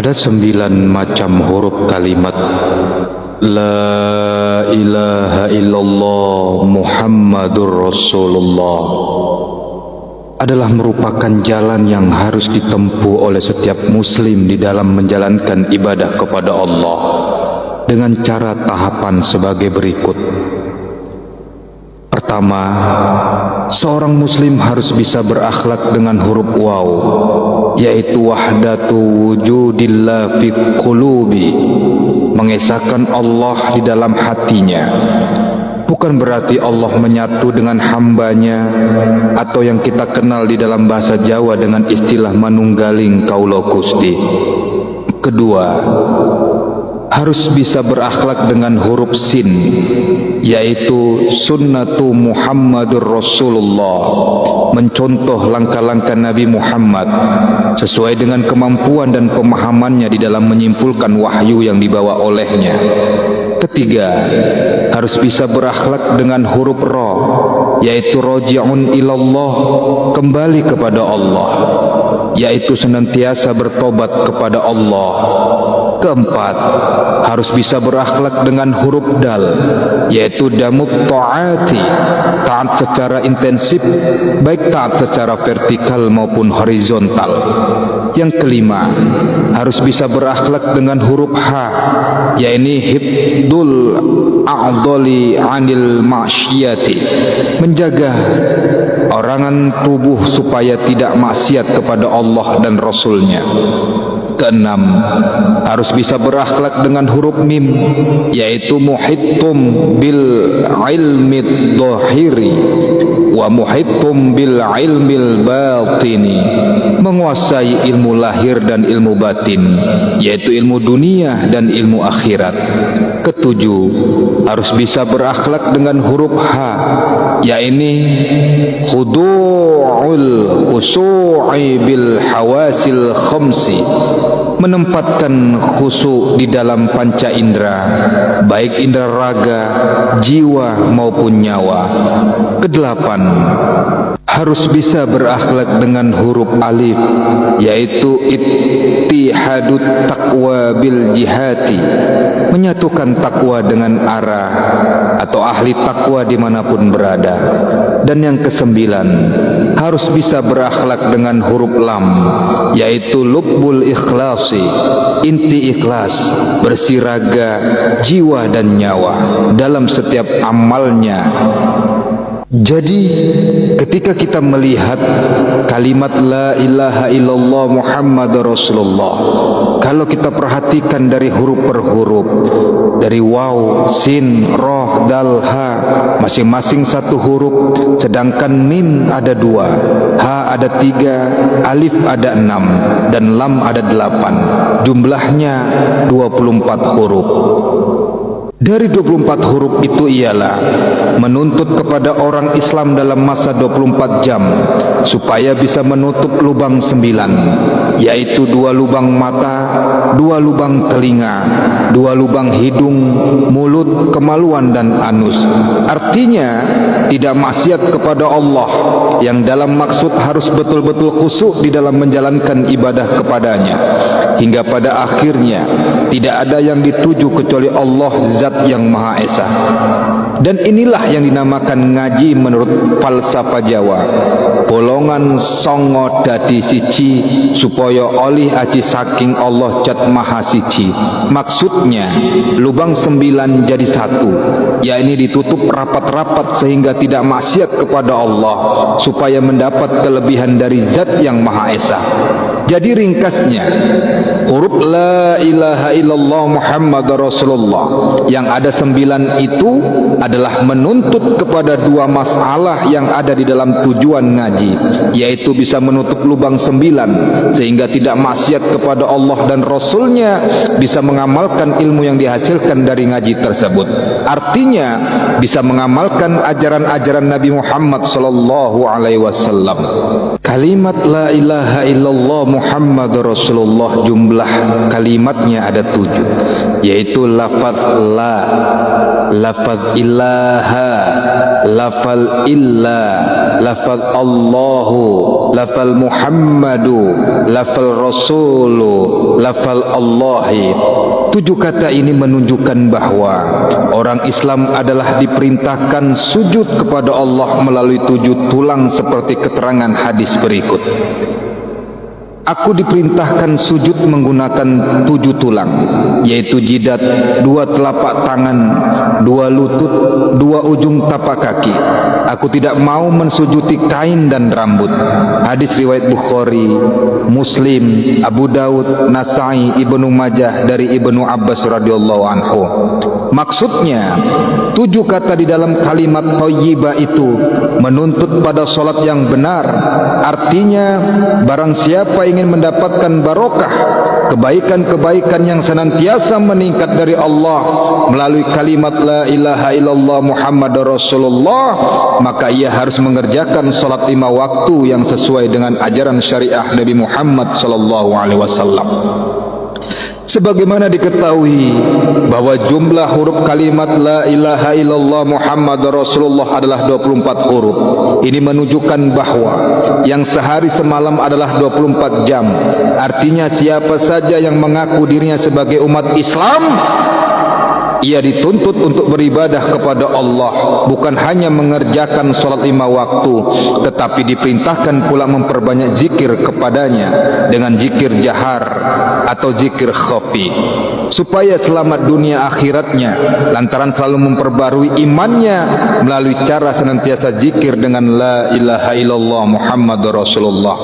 Ada 9 macam huruf kalimat La ilaha illallah Muhammadur Rasulullah adalah merupakan jalan yang harus ditempuh oleh setiap muslim di dalam menjalankan ibadah kepada Allah dengan cara tahapan sebagai berikut. Pertama, seorang muslim harus bisa berakhlak dengan huruf waw, yaitu wahdatu wujudillah fi qulubi, mengesahkan Allah di dalam hatinya. Bukan berarti Allah menyatu dengan hambanya, atau yang kita kenal di dalam bahasa Jawa dengan istilah manunggaling kaula Gusti. Kedua, harus bisa berakhlak dengan huruf sin, yaitu sunnatu Muhammadur Rasulullah, mencontoh langkah-langkah Nabi Muhammad sesuai dengan kemampuan dan pemahamannya di dalam menyimpulkan wahyu yang dibawa olehnya. Ketiga, harus bisa berakhlak dengan huruf ra, yaitu roji'un ilallah, kembali kepada Allah, yaitu senantiasa bertobat kepada Allah. Keempat, harus bisa berakhlak dengan huruf dal, yaitu damut ta'ati, taat secara intensif, baik taat secara vertikal maupun horizontal. Yang kelima, harus bisa berakhlak dengan huruf ha, yaitu hibdul a'dali anil ma'syiyati, menjaga orangan tubuh supaya tidak maksiat kepada Allah dan Rasulnya. Keenam, harus bisa berakhlak dengan huruf mim, yaitu muhittum bil ilmi dhahiri wa muhittum bil ilmil batini, menguasai ilmu lahir dan ilmu batin, yaitu ilmu dunia dan ilmu akhirat. Ketujuh, harus bisa berakhlak dengan huruf ha, yaitu khudu'ul khusu'i bil hawasil khamsi, menempatkan khusyuk di dalam panca indera, baik indera raga, jiwa maupun nyawa. Kedelapan, harus bisa berakhlak dengan huruf alif, yaitu ittihadut taqwa bil jihati, menyatukan takwa dengan arah atau ahli takwa dimanapun berada. Dan yang kesembilan, harus bisa berakhlak dengan huruf lam, yaitu lubbul ikhlasi, inti ikhlas, bersih raga, jiwa dan nyawa dalam setiap amalnya. Jadi ketika kita melihat kalimat la ilaha illallah Muhammadur Rasulullah, kalau kita perhatikan dari huruf per huruf, dari waw, sin, roh, dal, ha, masing-masing satu huruf, sedangkan mim ada 2, ha ada 3, alif ada 6, dan lam ada 8, jumlahnya 24 huruf. Dari 24 huruf itu ialah menuntut kepada orang Islam dalam masa 24 jam supaya bisa menutup lubang 9, yaitu 2 lubang mata, 2 lubang telinga, 2 lubang hidung, mulut, kemaluan dan anus. Artinya tidak maksiat kepada Allah, yang dalam maksud harus betul-betul khusyuk di dalam menjalankan ibadah kepadanya, hingga pada akhirnya tidak ada yang dituju kecuali Allah Zat yang Maha Esa. Dan inilah yang dinamakan ngaji menurut falsafah Jawa, bolongan songo dadi siji supaya olih aji saking Allah Zat Maha Siji. Maksudnya lubang 9 jadi 1, yakni ditutup rapat-rapat sehingga tidak maksiat kepada Allah, supaya mendapat kelebihan dari Zat yang Maha Esa. Jadi ringkasnya, huruf la ilaha illallah Muhammadur Rasulullah yang ada 9 itu adalah menuntut kepada 2 masalah yang ada di dalam tujuan ngaji, yaitu bisa menutup lubang 9 sehingga tidak maksiat kepada Allah dan Rasulnya, bisa mengamalkan ilmu yang dihasilkan dari ngaji tersebut. Artinya bisa mengamalkan ajaran-ajaran Nabi Muhammad SAW. Kalimat la ilaha illallah Muhammad Rasulullah, jumlah kalimatnya ada 7, yaitu lafaz la, lafaz ilaha, lafaz illa, lafaz Allahu, lafaz Muhammadu, lafaz Rasulu, lafaz Allahi. 7 kata ini menunjukkan bahwa orang Islam adalah diperintahkan sujud kepada Allah melalui 7 tulang seperti keterangan hadis berikut. Aku diperintahkan sujud menggunakan 7 tulang, yaitu jidat, 2 telapak tangan, 2 lutut, 2 ujung tapak kaki. Aku tidak mau mensujuti kain dan rambut. Hadis riwayat Bukhari, Muslim, Abu Daud, Nasai, Ibnu Majah dari Ibnu Abbas radhiyallahu anhu. Maksudnya 7 kata di dalam kalimat thayyibah itu menuntut pada solat yang benar. Artinya barang siapa ingin mendapatkan barokah, kebaikan-kebaikan yang senantiasa meningkat dari Allah melalui kalimat la ilaha illallah Muhammad Rasulullah, maka ia harus mengerjakan salat 5 waktu yang sesuai dengan ajaran syariah Nabi Muhammad sallallahu alaihi wasallam. Sebagaimana diketahui bahwa jumlah huruf kalimat la ilaha illallah Muhammad Rasulullah adalah 24 huruf. Ini menunjukkan bahwa yang sehari semalam adalah 24 jam. Artinya siapa saja yang mengaku dirinya sebagai umat Islam, ia dituntut untuk beribadah kepada Allah, bukan hanya mengerjakan sholat 5 waktu, tetapi diperintahkan pula memperbanyak zikir kepadanya dengan zikir jahar atau zikir khafi, supaya selamat dunia akhiratnya lantaran selalu memperbarui imannya melalui cara senantiasa zikir dengan la ilaha illallah Muhammad Rasulullah.